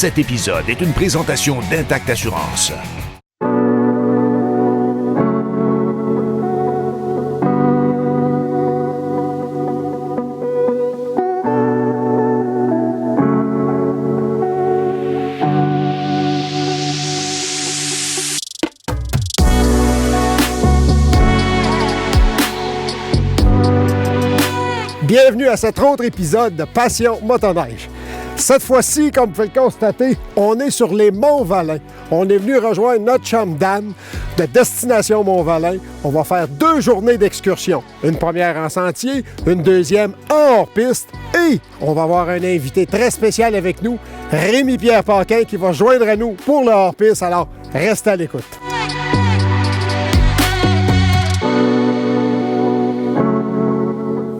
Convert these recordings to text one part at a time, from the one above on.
Cet épisode est une présentation d'Intact Assurance. Bienvenue à cet autre épisode de Passion Motoneige. Cette fois-ci, comme vous pouvez le constater, on est sur les Monts-Valin. On est venu rejoindre notre chum Dan de Destination Mont-Valin. On va faire 2 journées d'excursion. Une première en sentier, une deuxième en hors-piste. Et on va avoir un invité très spécial avec nous, Rémi-Pierre Paquin, qui va joindre à nous pour le hors-piste. Alors, restez à l'écoute.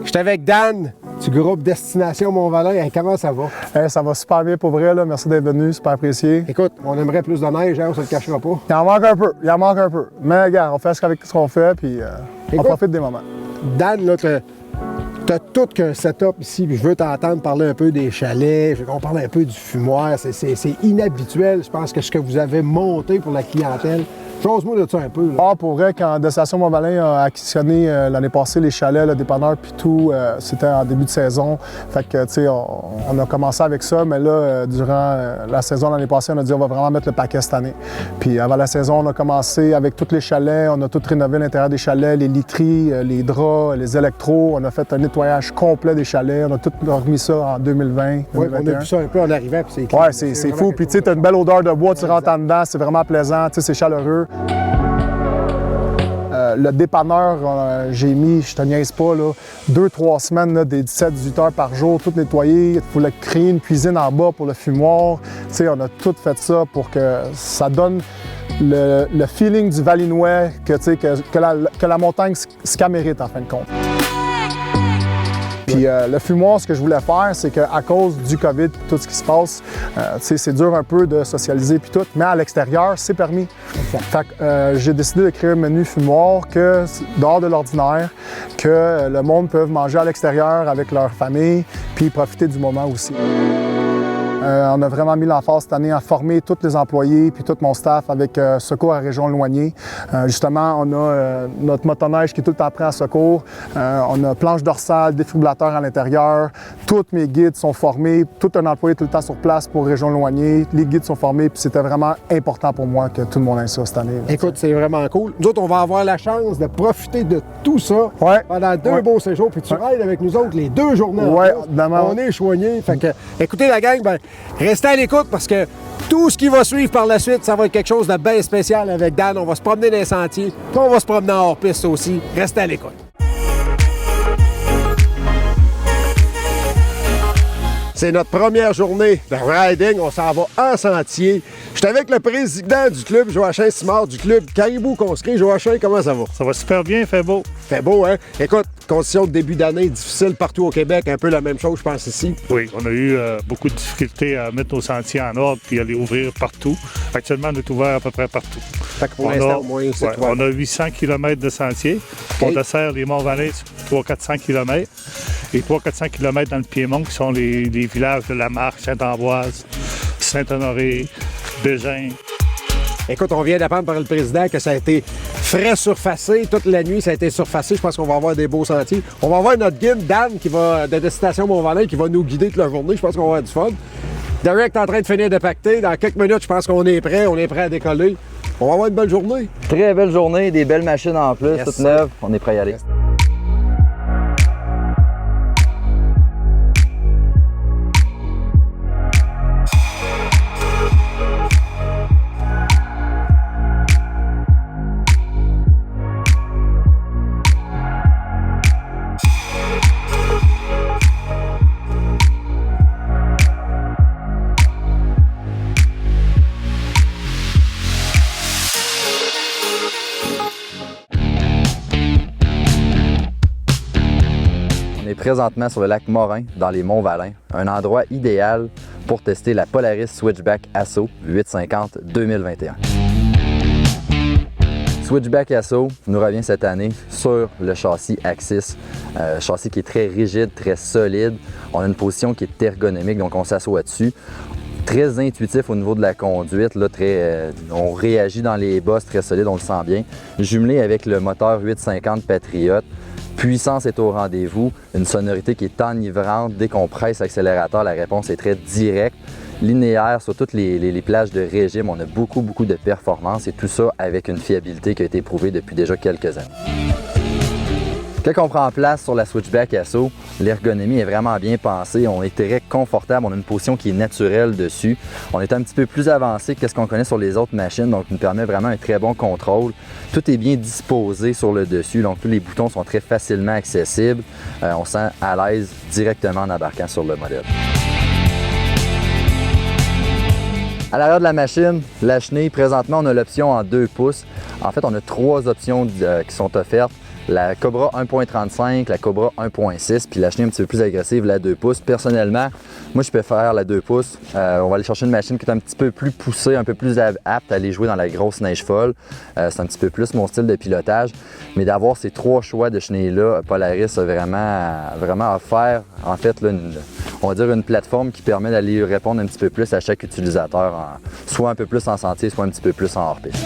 J'étais avec Dan du groupe Destination Mont-Valin. Hey, comment ça va? Hey, ça va super bien pour vrai, là. Merci d'être venu, super apprécié. Écoute, on aimerait plus de neige, hein, on se le cachera pas. Il en manque un peu. Mais regarde, on fait ce qu'on fait, puis on profite des moments. Dan, là, t'as tout qu'un setup ici, puis je veux t'entendre parler un peu des chalets, je veux qu'on parle un peu du fumoir. C'est inhabituel, je pense, que ce que vous avez monté pour la clientèle. Chose-moi de ça un peu. Là. Ah, pour vrai, quand Destination Mont-Valin a acquisitionné l'année passée les chalets, le dépanneur, puis tout, c'était en début de saison. Fait que, tu sais, on a commencé avec ça, mais là, durant la saison l'année passée, on a dit on va vraiment mettre le paquet cette année. Puis avant la saison, on a commencé avec tous les chalets, on a tout rénové l'intérieur des chalets, les literies, les draps, les électros. On a fait un nettoyage complet des chalets. On a tout remis ça en 2020. Oui, on a vu ça un peu en arrivant, puis c'est clair. Ouais, c'est fou. Puis tu sais, t'as une belle odeur de bois, tu rentres en dedans, c'est vraiment plaisant, tu sais, c'est chaleureux. Le dépanneur, j'ai mis, je te niaise pas, 2-3 semaines, là, des 17-18 heures par jour, tout nettoyer. Il faut créer une cuisine en bas pour le fumoir. Tu sais, on a tout fait ça pour que ça donne le feeling du Valinois que la montagne ce qu'elle mérite en fin de compte. Puis le fumoir, ce que je voulais faire, c'est qu'à cause du COVID et tout ce qui se passe, c'est dur un peu de socialiser puis tout, mais à l'extérieur, c'est permis. Fait que j'ai décidé de créer un menu fumoir que dehors de l'ordinaire, que le monde peut manger à l'extérieur avec leur famille, puis profiter du moment aussi. On a vraiment mis l'emphase cette année à former tous les employés puis tout mon staff avec Secours à Région Loigné. Justement, on a notre motoneige qui est tout le temps prêt à Secours. On a planche dorsale, défibrillateur à l'intérieur. Tous mes guides sont formés. Tout un employé tout le temps sur place pour Région Loigné. Les guides sont formés puis c'était vraiment important pour moi que tout le monde ait ça cette année. Écoute, c'est vraiment cool. Nous autres, on va avoir la chance de profiter de tout ça pendant 2 beaux séjours. Puis tu rides avec nous autres les 2 journées. On est choignés. Fait que, écoutez la gang, restez à l'écoute parce que tout ce qui va suivre par la suite, ça va être quelque chose de bien spécial avec Dan. On va se promener dans les sentiers, puis on va se promener en hors-piste aussi. Restez à l'écoute. C'est notre première journée de riding. On s'en va en sentier. Je suis avec le président du club, Joachim Simard, du club Caribou Conscrit. Joachim, comment ça va? Ça va super bien, il fait beau. Fait beau, hein? Écoute, conditions de début d'année difficiles partout au Québec. Un peu la même chose, je pense, ici. Oui, on a eu beaucoup de difficultés à mettre nos sentiers en ordre puis à les ouvrir partout. Actuellement, on est ouvert à peu près partout. Fait que pour l'instant, au moins, c'est on a 800 km de sentiers. Okay. On dessert les Monts-Valin sur 300-400 km. Et 300-400 km dans le Piémont, qui sont les villages de Lamarque, Sainte-Ambroise, Saint-Honoré, Bégin. Écoute, on vient d'apprendre par le président que ça a été frais surfacé. Toute la nuit, ça a été surfacé. Je pense qu'on va avoir des beaux sentiers. On va avoir notre guide, Dan, de Destination Mont-Valin, qui va nous guider toute la journée. Je pense qu'on va avoir du fun. Derek est en train de finir de pacter. Dans quelques minutes, je pense qu'on est prêt. On est prêt à décoller. On va avoir une belle journée. Très belle journée, des belles machines en plus, toutes neuves. On est prêt à y aller. Présentement sur le lac Morin, dans les Monts-Valin, un endroit idéal pour tester la Polaris Switchback Asso 850 2021. Switchback Asso nous revient cette année sur le châssis Axis, châssis qui est très rigide, très solide. On a une position qui est ergonomique, donc on s'assoit dessus. Très intuitif au niveau de la conduite, là, on réagit dans les bosses, très solide, on le sent bien. Jumelé avec le moteur 850 Patriot, puissance est au rendez-vous, une sonorité qui est enivrante. Dès qu'on presse l'accélérateur, la réponse est très directe. Linéaire sur toutes les plages de régime, on a beaucoup de performance et tout ça avec une fiabilité qui a été prouvée depuis déjà quelques années. Quand on prend place sur la Switchback Asso, l'ergonomie est vraiment bien pensée, on est très confortable, on a une position qui est naturelle dessus. On est un petit peu plus avancé que ce qu'on connaît sur les autres machines, donc nous permet vraiment un très bon contrôle. Tout est bien disposé sur le dessus, donc tous les boutons sont très facilement accessibles. On se sent à l'aise directement en embarquant sur le modèle. À l'arrière de la machine, la chenille, présentement, on a l'option en 2 pouces. En fait, on a 3 options qui sont offertes. La Cobra 1.35, la Cobra 1.6, puis la chenille un petit peu plus agressive, la 2 pouces. Personnellement, moi, je préfère la 2 pouces. On va aller chercher une machine qui est un petit peu plus poussée, un peu plus apte à aller jouer dans la grosse neige folle. C'est un petit peu plus mon style de pilotage. Mais d'avoir ces 3 choix de chenilles-là, Polaris a vraiment offert, en fait, là, on va dire une plateforme qui permet d'aller répondre un petit peu plus à chaque utilisateur, soit un peu plus en sentier, soit un petit peu plus en hors-piste.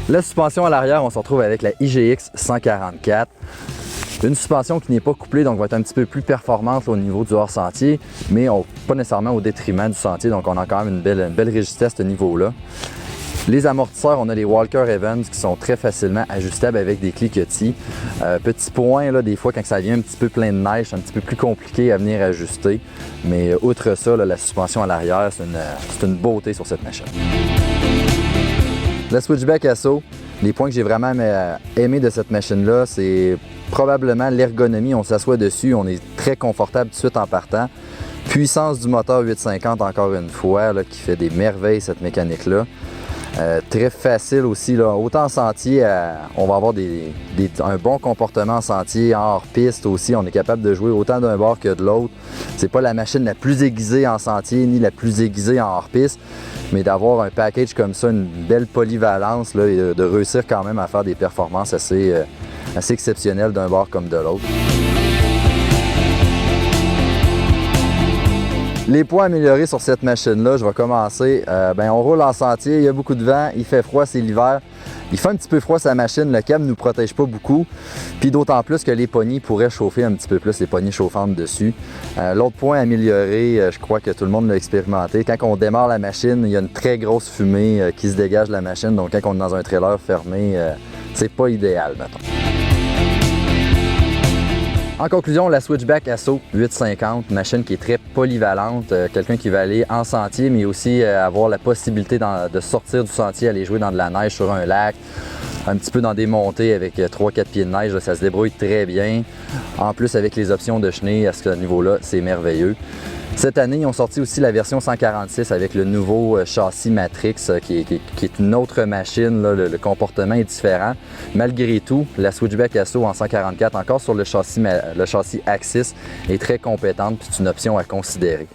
La suspension à l'arrière, on se retrouve avec la IGX 144. Une suspension qui n'est pas couplée, donc va être un petit peu plus performante au niveau du hors-sentier, mais pas nécessairement au détriment du sentier, donc on a quand même une belle rigidité à ce niveau-là. Les amortisseurs, on a les Walker Evans qui sont très facilement ajustables avec des cliquetis. Petit point, là, des fois quand ça vient un petit peu plein de neige, c'est un petit peu plus compliqué à venir ajuster, mais outre ça, là, la suspension à l'arrière, c'est une beauté sur cette machine. La Switchback Asso, les points que j'ai vraiment aimé de cette machine-là, c'est probablement l'ergonomie. On s'assoit dessus, on est très confortable tout de suite en partant. Puissance du moteur 850, encore une fois, là, qui fait des merveilles, cette mécanique-là. Très facile aussi, là. Autant en sentier, on va avoir un bon comportement en sentier, en hors-piste aussi. On est capable de jouer autant d'un bord que de l'autre. C'est pas la machine la plus aiguisée en sentier ni la plus aiguisée en hors-piste, mais d'avoir un package comme ça, une belle polyvalence, là, et de réussir quand même à faire des performances assez exceptionnelles d'un bord comme de l'autre. Les points améliorés sur cette machine-là, je vais commencer. On roule en sentier, il y a beaucoup de vent, il fait froid, c'est l'hiver. Il fait un petit peu froid sa machine, le câble ne nous protège pas beaucoup. Puis d'autant plus que les poignées pourraient chauffer un petit peu plus, les poignées chauffantes dessus. L'autre point amélioré, je crois que tout le monde l'a expérimenté. Quand on démarre la machine, il y a une très grosse fumée qui se dégage de la machine. Donc quand on est dans un trailer fermé, c'est pas idéal, mettons. En conclusion, la Switchback Asso 850, machine qui est très polyvalente, quelqu'un qui va aller en sentier, mais aussi avoir la possibilité de sortir du sentier, aller jouer dans de la neige sur un lac, un petit peu dans des montées avec 3-4 pieds de neige, là, ça se débrouille très bien. En plus, avec les options de chenille à ce niveau-là, c'est merveilleux. Cette année, ils ont sorti aussi la version 146 avec le nouveau châssis Matrix qui est une autre machine. Là, le comportement est différent. Malgré tout, la Switchback Asso en 144, encore sur le châssis Axis, est très compétente et c'est une option à considérer.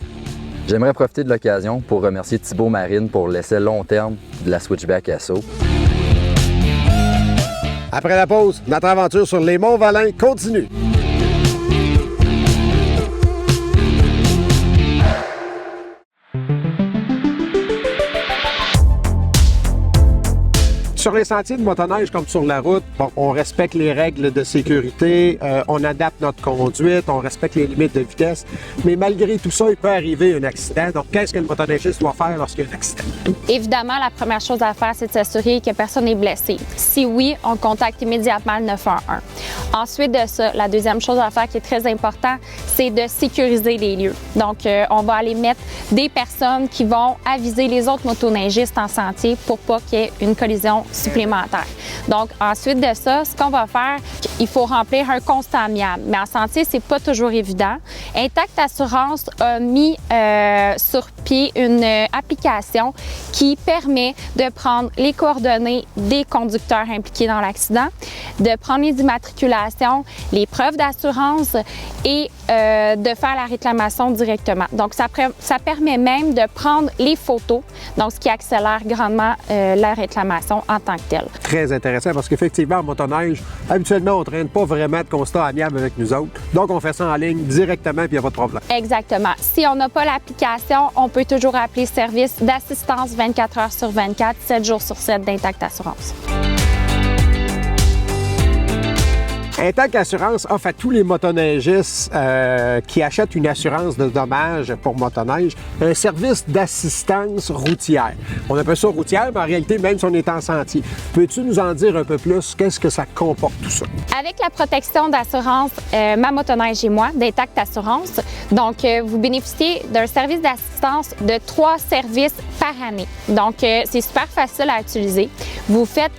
J'aimerais profiter de l'occasion pour remercier Thibaut Marine pour l'essai long terme de la Switchback Asso. Après la pause, notre aventure sur les Monts-Valin continue. Sur les sentiers de motoneige comme sur la route, bon, on respecte les règles de sécurité, on adapte notre conduite, on respecte les limites de vitesse, mais malgré tout ça, il peut arriver un accident. Donc, qu'est-ce que le motoneigiste doit faire lorsqu'il y a un accident? Évidemment, la première chose à faire, c'est de s'assurer que personne n'est blessé. Si oui, on contacte immédiatement le 911. Ensuite de ça, la deuxième chose à faire qui est très importante, c'est de sécuriser les lieux. Donc, on va aller mettre des personnes qui vont aviser les autres motoneigistes en sentier pour pas qu'il y ait une collision supplémentaire. Donc, ensuite de ça, ce qu'on va faire, il faut remplir un constat amiable. Mais en sentier, c'est pas toujours évident. Intact Assurance a mis sur pied une application qui permet de prendre les coordonnées des conducteurs impliqués dans l'accident, de prendre les immatriculations, les preuves d'assurance et de faire la réclamation directement. Donc, ça permet même de prendre les photos, donc ce qui accélère grandement la réclamation en tant que telle. Très intéressant parce qu'effectivement, en motoneige, habituellement, on ne traîne pas vraiment de constat amiable avec nous autres. Donc, on fait ça en ligne directement puis il n'y a pas de problème. Exactement. Si on n'a pas l'application, on peut toujours appeler service d'assistance 24 heures sur 24, 7 jours sur 7 d'Intact Assurance. Intact Assurance offre à tous les motoneigistes qui achètent une assurance de dommages pour motoneige un service d'assistance routière. On appelle ça routière, mais en réalité, même si on est en sentier. Peux-tu nous en dire un peu plus? Qu'est-ce que ça comporte tout ça? Avec la protection d'assurance Ma Motoneige et moi d'Intact Assurance, donc vous bénéficiez d'un service d'assistance de 3 services par année. Donc, c'est super facile à utiliser. Vous faites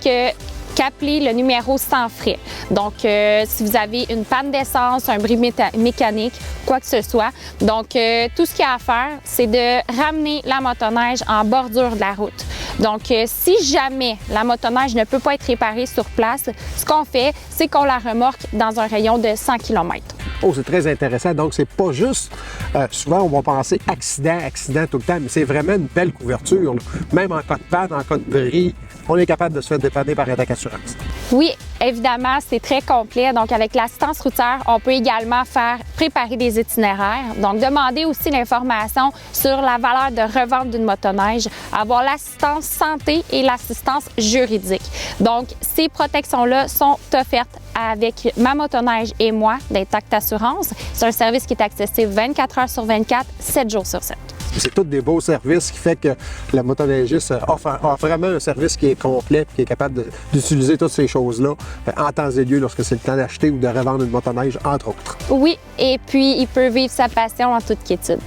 qu'appeler le numéro sans frais. Donc, si vous avez une panne d'essence, un bris mécanique, quoi que ce soit. Donc, tout ce qu'il y a à faire, c'est de ramener la motoneige en bordure de la route. Donc, si jamais la motoneige ne peut pas être réparée sur place, ce qu'on fait, c'est qu'on la remorque dans un rayon de 100 km. Oh, c'est très intéressant. Donc, c'est pas juste, souvent, on va penser accident tout le temps, mais c'est vraiment une belle couverture, là. Même en cas de panne, en cas de bris, on est capable de se faire dépanner par Intact Assurance. Oui, évidemment, c'est très complet. Donc, avec l'assistance routière, on peut également faire préparer des itinéraires. Donc, demander aussi l'information sur la valeur de revente d'une motoneige, avoir l'assistance santé et l'assistance juridique. Donc, ces protections-là sont offertes avec Ma Motoneige et moi d'Intact Assurance. C'est un service qui est accessible 24 heures sur 24, 7 jours sur 7. C'est tous des beaux services qui fait que la motoneigiste offre vraiment un service qui est complet et qui est capable d'utiliser toutes ces choses-là en temps et lieu lorsque c'est le temps d'acheter ou de revendre une motoneige, entre autres. Oui, et puis il peut vivre sa passion en toute quiétude.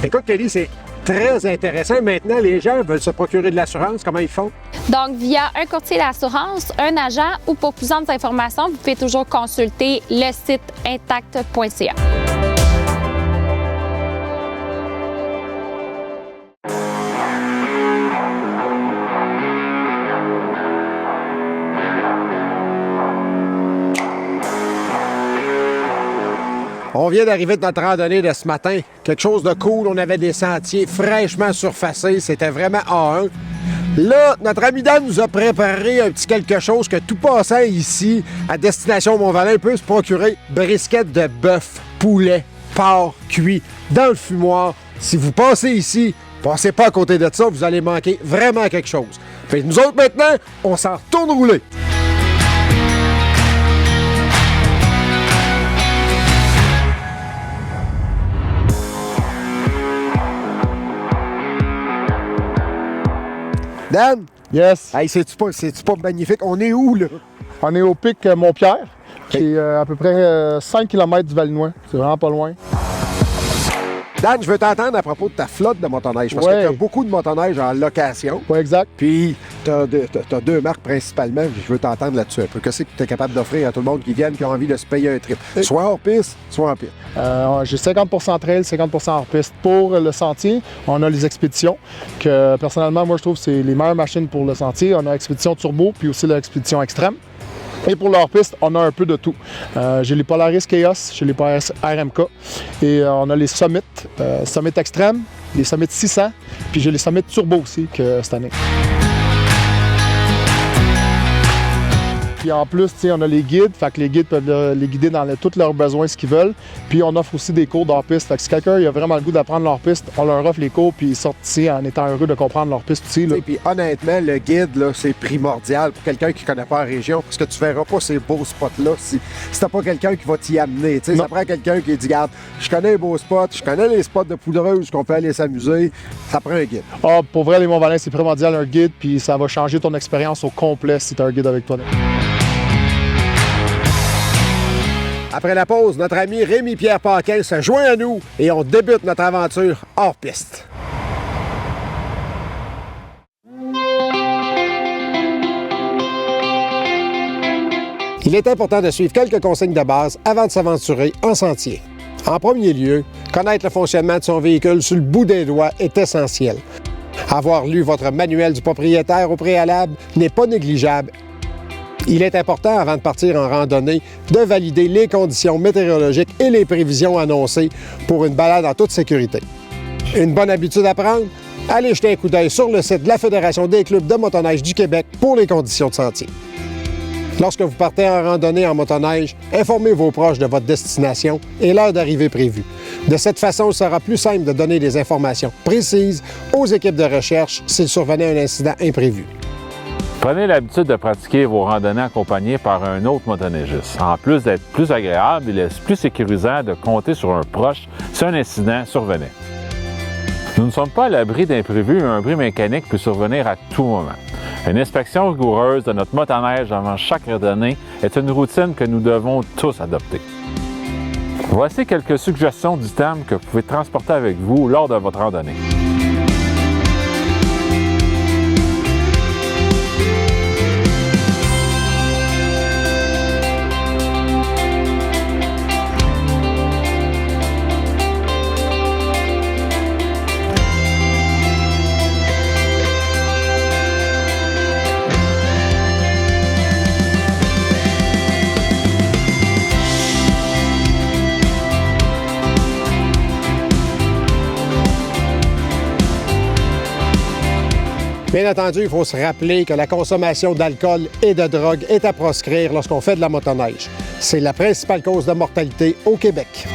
Écoute, Kelly, c'est très intéressant. Maintenant, les gens veulent se procurer de l'assurance. Comment ils font? Donc, via un courtier d'assurance, un agent ou pour plus d'informations, vous pouvez toujours consulter le site intact.ca. On vient d'arriver de notre randonnée de ce matin. Quelque chose de cool. On avait des sentiers fraîchement surfacés. C'était vraiment A1. Là, notre ami Dan nous a préparé un petit quelque chose que tout passant ici, à destination Mont-Valin, peut se procurer. Brisquette de bœuf, poulet, porc cuit dans le fumoir. Si vous passez ici, passez pas à côté de ça, vous allez manquer vraiment quelque chose. Fait que nous autres, maintenant, on s'en retourne rouler. Dan? Yes. Hey, c'est-tu pas magnifique? On est où, là? On est au pic Mont-Pierre, qui est à peu près 5 km du Valinois. C'est vraiment pas loin. Dan, je veux t'entendre à propos de ta flotte de motoneige, parce que tu as beaucoup de motoneige en location. Oui, exact. Puis, tu as 2 marques principalement. Je veux t'entendre là-dessus un peu. Qu'est-ce que tu es capable d'offrir à tout le monde qui vient, qui a envie de se payer un trip? Soit hors piste, soit en piste. J'ai 50% trail, 50% hors piste. Pour le sentier, on a les expéditions, que personnellement, moi, je trouve que c'est les meilleures machines pour le sentier. On a l'expédition turbo, puis aussi l'expédition extrême. Et pour leur piste, on a un peu de tout. J'ai les Polaris Chaos, j'ai les Polaris RMK et on a les Summit, Summit Extreme, les Summit 600, puis j'ai les Summit Turbo aussi cette année. Puis en plus, on a les guides, fait que les guides peuvent les guider dans tous leurs besoins, ce qu'ils veulent. Puis on offre aussi des cours d'hors-piste. Fait que si quelqu'un a vraiment le goût d'apprendre leur piste, on leur offre les cours, puis ils sortent ici en étant heureux de comprendre leur piste aussi. Et puis honnêtement, le guide, là, c'est primordial pour quelqu'un qui ne connaît pas la région, parce que tu verras pas ces beaux spots-là si t'as pas quelqu'un qui va t'y amener. Ça prend quelqu'un qui dit, regarde, je connais les beaux spots, je connais les spots de poudreuse qu'on peut aller s'amuser. Ça prend un guide. Ah, pour vrai, les Mont-Valin, c'est primordial un guide, puis ça va changer ton expérience au complet si tu as un guide avec toi. Après la pause, notre ami Rémi-Pierre Paquin se joint à nous et on débute notre aventure hors piste. Il est important de suivre quelques consignes de base avant de s'aventurer en sentier. En premier lieu, connaître le fonctionnement de son véhicule sur le bout des doigts est essentiel. Avoir lu votre manuel du propriétaire au préalable n'est pas négligeable. Il est important, avant de partir en randonnée, de valider les conditions météorologiques et les prévisions annoncées pour une balade en toute sécurité. Une bonne habitude à prendre? Allez jeter un coup d'œil sur le site de la Fédération des clubs de motoneige du Québec pour les conditions de sentier. Lorsque vous partez en randonnée en motoneige, informez vos proches de votre destination et l'heure d'arrivée prévue. De cette façon, il sera plus simple de donner des informations précises aux équipes de recherche s'il survenait un incident imprévu. Prenez l'habitude de pratiquer vos randonnées accompagnées par un autre motoneigiste. En plus d'être plus agréable, il est plus sécurisant de compter sur un proche si un incident survenait. Nous ne sommes pas à l'abri d'imprévus et un bris mécanique peut survenir à tout moment. Une inspection rigoureuse de notre motoneige avant chaque randonnée est une routine que nous devons tous adopter. Voici quelques suggestions d'items que vous pouvez transporter avec vous lors de votre randonnée. Bien entendu, il faut se rappeler que la consommation d'alcool et de drogue est à proscrire lorsqu'on fait de la motoneige. C'est la principale cause de mortalité au Québec.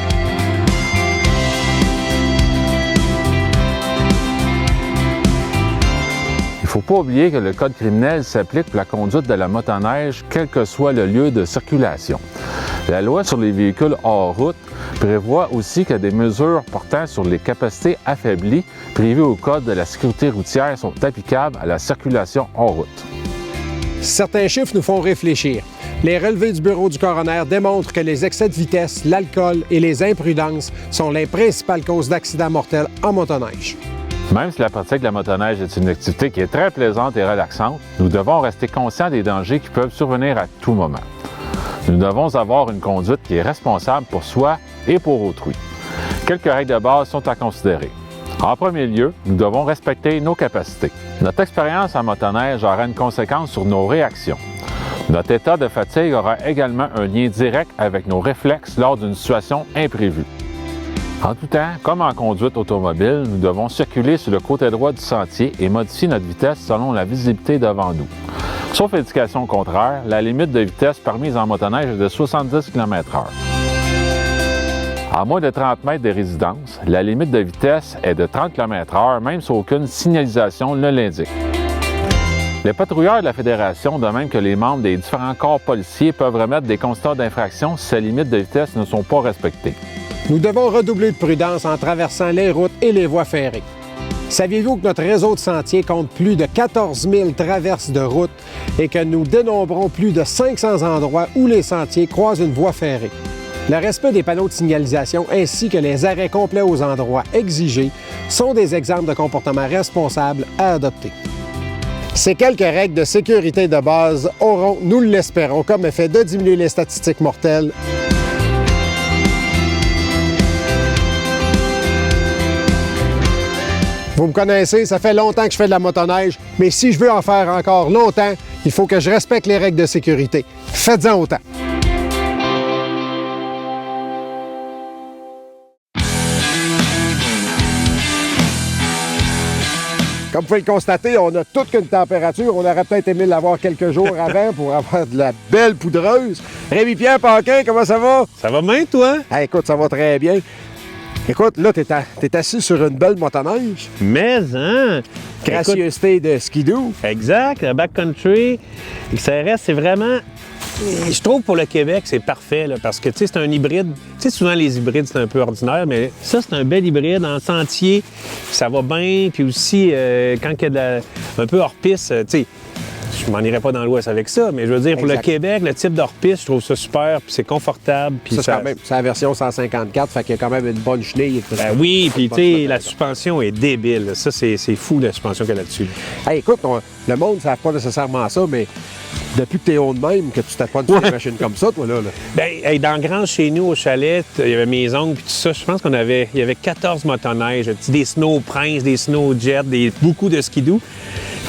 Il ne faut pas oublier que le code criminel s'applique pour la conduite de la motoneige, quel que soit le lieu de circulation. La loi sur les véhicules hors route prévoit aussi que des mesures portant sur les capacités affaiblies prévues au Code de la sécurité routière sont applicables à la circulation hors route. Certains chiffres nous font réfléchir. Les relevés du bureau du coroner démontrent que les excès de vitesse, l'alcool et les imprudences sont les principales causes d'accidents mortels en motoneige. Même si la pratique de la motoneige est une activité qui est très plaisante et relaxante, nous devons rester conscients des dangers qui peuvent survenir à tout moment. Nous devons avoir une conduite qui est responsable pour soi et pour autrui. Quelques règles de base sont à considérer. En premier lieu, nous devons respecter nos capacités. Notre expérience en motoneige aura une conséquence sur nos réactions. Notre état de fatigue aura également un lien direct avec nos réflexes lors d'une situation imprévue. En tout temps, comme en conduite automobile, nous devons circuler sur le côté droit du sentier et modifier notre vitesse selon la visibilité devant nous. Sauf indication contraire, la limite de vitesse permise en motoneige est de 70 km/h. À moins de 30 mètres des résidences, la limite de vitesse est de 30 km/h, même si aucune signalisation ne l'indique. Les patrouilleurs de la Fédération, de même que les membres des différents corps policiers, peuvent remettre des constats d'infraction si ces limites de vitesse ne sont pas respectées. Nous devons redoubler de prudence en traversant les routes et les voies ferrées. Saviez-vous que notre réseau de sentiers compte plus de 14 000 traverses de routes et que nous dénombrons plus de 500 endroits où les sentiers croisent une voie ferrée? Le respect des panneaux de signalisation ainsi que les arrêts complets aux endroits exigés sont des exemples de comportements responsables à adopter. Ces quelques règles de sécurité de base auront, nous l'espérons, comme effet de diminuer les statistiques mortelles. Vous me connaissez, ça fait longtemps que je fais de la motoneige, mais si je veux en faire encore longtemps, il faut que je respecte les règles de sécurité. Faites-en autant. Comme vous pouvez le constater, on a toute qu'une température. On aurait peut-être aimé l'avoir quelques jours avant pour avoir de la belle poudreuse. Rémi-Pierre Paquin, comment ça va? Ça va bien, toi? Ah, écoute, ça va très bien. Écoute, là, t'es assis sur une belle motoneige. Mais, hein? Gracieuseté de skidoo. Exact, le backcountry. Le CRS, c'est vraiment... Je trouve pour le Québec, c'est parfait, là, parce que, tu sais, c'est un hybride. Tu sais, souvent, les hybrides, c'est un peu ordinaire, mais ça, c'est un bel hybride en sentier. Ça va bien. Puis aussi, quand il y a un peu hors-piste, tu sais, je m'en irais pas dans l'Ouest avec ça, mais je veux dire, pour le Québec, le type d'hors-piste, je trouve ça super, puis c'est confortable. Puis ça, quand même, c'est la version 154, fait qu'il y a quand même une bonne chenille. Ben oui, puis tu sais, la suspension est débile. Ça, c'est fou, la suspension qu'il y a là-dessus. Hey, écoute, le monde ne savent pas nécessairement ça, mais depuis que tu es haut de même, que tu t'apprends sur des machines comme ça, toi, là. Ben, hey, dans le grand chez nous, au chalet, il y avait mes oncles, puis tout ça, je pense il y avait 14 motoneiges, des snow prince, des snow jets, beaucoup de skidoo.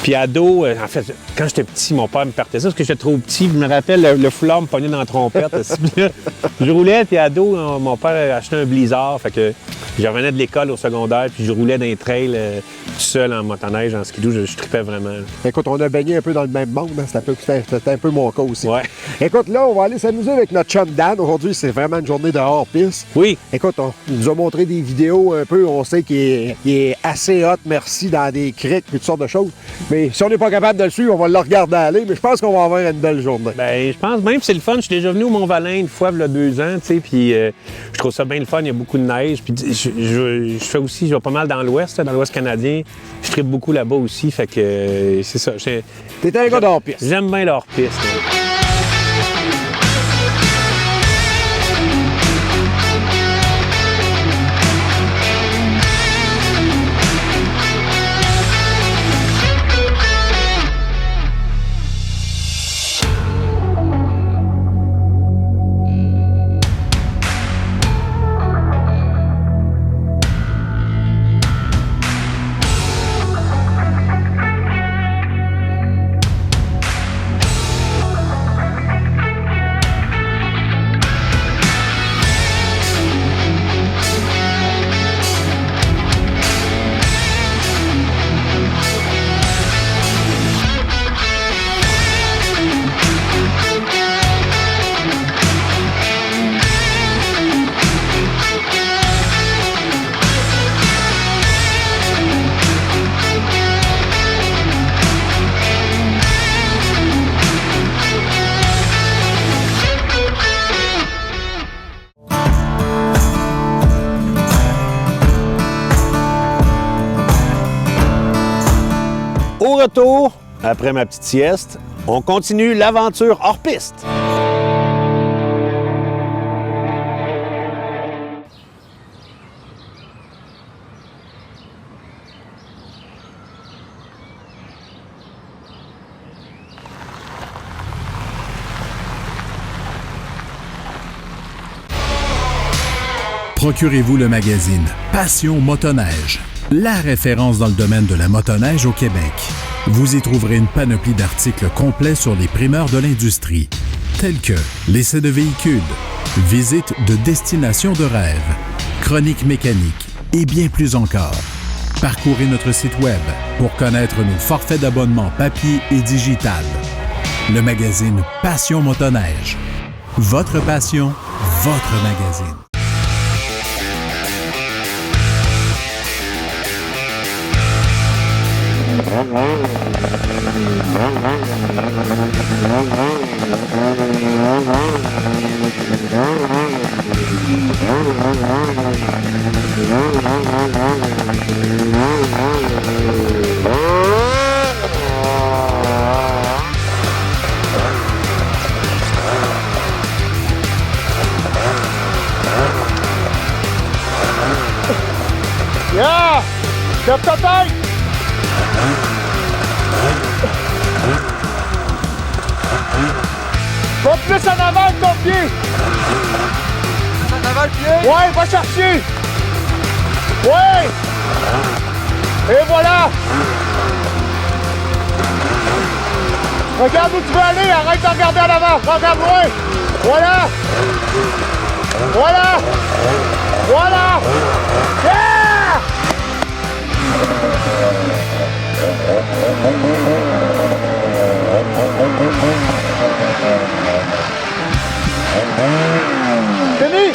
Puis ado, en fait, quand j'étais petit, mon père me partait ça parce que j'étais trop petit. Je me rappelle, le foulard me pognait dans la trompette. Je roulais, puis ado, mon père achetait un blizzard. Fait que je revenais de l'école au secondaire, puis je roulais dans les trails tout seul en motoneige, en skidoo. Je tripais vraiment. Écoute, on a baigné un peu dans le même monde. Hein? C'était un peu mon cas aussi. Ouais. Écoute, là, on va aller s'amuser avec notre chum Dan. Aujourd'hui, c'est vraiment une journée de hors-piste. Oui. Écoute, il nous a montré des vidéos un peu. On sait qu'il est assez hot, merci, dans des criques et toutes sortes de choses. Mais si on n'est pas capable de le suivre, on va le regarder aller. Mais je pense qu'on va avoir une belle journée. Ben, je pense même que c'est le fun. Je suis déjà venu au Mont-Valin une fois, il y a 2 ans, tu sais, puis je trouve ça bien le fun. Il y a beaucoup de neige. Puis je fais aussi, je vais pas mal dans l'Ouest canadien. Je tripe beaucoup là-bas aussi, fait que c'est ça. T'es un gars d'hors-piste. J'aime bien l'hors-piste. Au retour, après ma petite sieste, on continue l'aventure hors piste. Procurez-vous le magazine Passion Motoneige, la référence dans le domaine de la motoneige au Québec. Vous y trouverez une panoplie d'articles complets sur les primeurs de l'industrie, tels que l'essai de véhicules, visite de destinations de rêve, chroniques mécaniques et bien plus encore. Parcourez notre site web pour connaître nos forfaits d'abonnement papier et digital. Le magazine Passion Motoneige. Votre passion, votre magazine. Yeah! Lève ta tête! Va plus en avant avec ton pied! En avant le pied? Ouais, va chercher! Ouais! Et voilà! Regarde où tu veux aller, arrête de regarder en avant! Regarde loin! Voilà! Voilà! Voilà! Yeah! Fini!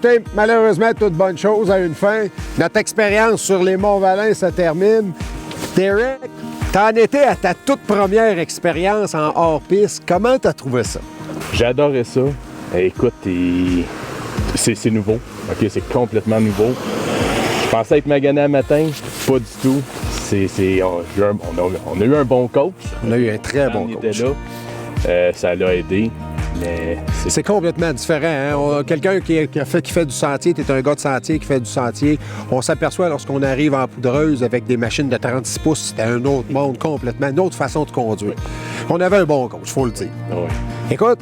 Écoutez, malheureusement, toute bonne chose a une fin. Notre expérience sur les Monts-Valin se termine. Derek, t'en étais à ta toute première expérience en hors-piste. Comment t'as trouvé ça? J'ai adoré ça. Écoute, c'est nouveau. OK, c'est complètement nouveau. Je pensais être magané à matin. Pas du tout. On a eu un bon coach. On a eu un très bon coach. On était là. Ça l'a aidé. Mais c'est complètement différent. Hein? Quelqu'un qui fait du sentier, t'es un gars de sentier qui fait du sentier. On s'aperçoit lorsqu'on arrive en poudreuse avec des machines de 36 pouces, c'était un autre monde complètement, une autre façon de conduire. On avait un bon coach, il faut le dire. Ouais. Écoute,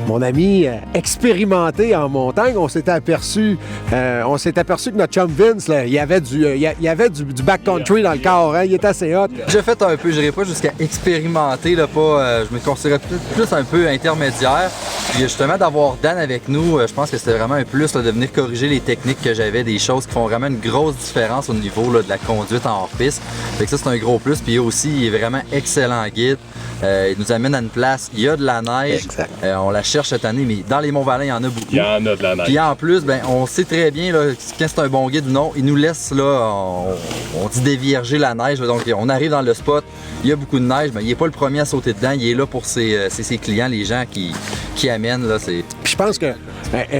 mon ami expérimenté en montagne, on s'était aperçu que notre chum Vince, là, il y avait du backcountry dans le corps, hein? Il était assez hot. J'ai fait un peu, je n'irai pas jusqu'à expérimenter, là, je me considérais plus un peu intermédiaire. Puis justement, d'avoir Dan avec nous, je pense que c'était vraiment un plus là, de venir corriger les techniques que j'avais, des choses qui font vraiment une grosse différence au niveau là, de la conduite en hors-piste. Fait que ça, c'est un gros plus. Puis aussi, il est vraiment excellent guide. Il nous amène à une place, il y a de la neige. On la cherche cette année, mais dans les Monts-Valin, il y en a beaucoup. Il y en a de la neige. Puis en plus, on sait très bien là, quand c'est un bon guide ou non. Il nous laisse, là, on dit dévierger la neige. Là, donc on arrive dans le spot, il y a beaucoup de neige, mais il n'est pas le premier à sauter dedans. Il est là pour ses clients, les gens qui amènent. Là, Puis je pense qu'un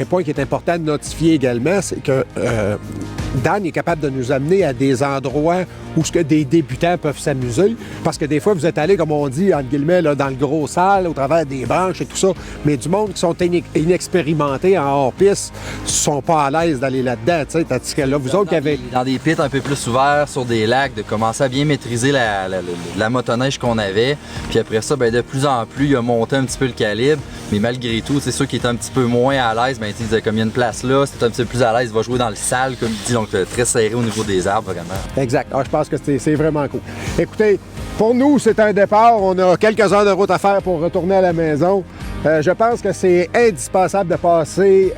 point qui est important de notifier également, c'est que Dan est capable de nous amener à des endroits où ce que des débutants peuvent s'amuser. Parce que des fois, vous êtes allés, comme on dit, entre guillemets, là, dans le gros salle, au travers des branches et tout ça. Mais du monde qui sont inexpérimentés en hors-piste ne sont pas à l'aise d'aller là-dedans. Tandis que là, vous autres qui avez... Dans des pits un peu plus ouverts, sur des lacs, de commencer à bien maîtriser la motoneige qu'on avait. Puis après ça, de plus en plus, il a monté un petit peu le calibre. Mais malgré tout, c'est sûr qu'il est un petit peu moins à l'aise. Il disait, comme il y a une place là, c'est un petit peu plus à l'aise. Il va jouer dans le sale, comme il dit, donc très serré au niveau des arbres, vraiment. Exact. Je pense que c'est vraiment cool. Écoutez, pour nous, c'est un départ. On a quelques heures de route à faire pour retourner à la maison. Je pense que c'est indispensable de passer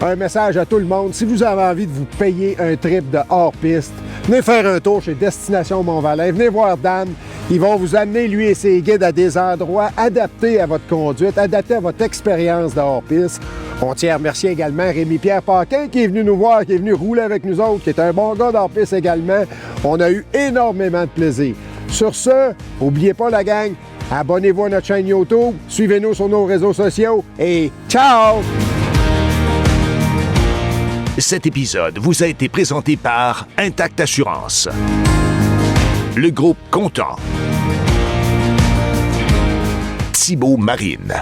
un message à tout le monde. Si vous avez envie de vous payer un trip de hors-piste, venez faire un tour chez Destination Mont-Valin. Venez voir Dan. Ils vont vous amener, lui et ses guides, à des endroits adaptés à votre conduite, adaptés à votre expérience de hors-piste. On tient à remercier également Rémi-Pierre Paquin qui est venu nous voir, qui est venu rouler avec nous autres, qui est un bon gars d'hors-piste également. On a eu énormément de plaisir. Sur ce, n'oubliez pas la gang, abonnez-vous à notre chaîne YouTube, suivez-nous sur nos réseaux sociaux et ciao! Cet épisode vous a été présenté par Intact Assurance. Le groupe Content. Thibault Marine.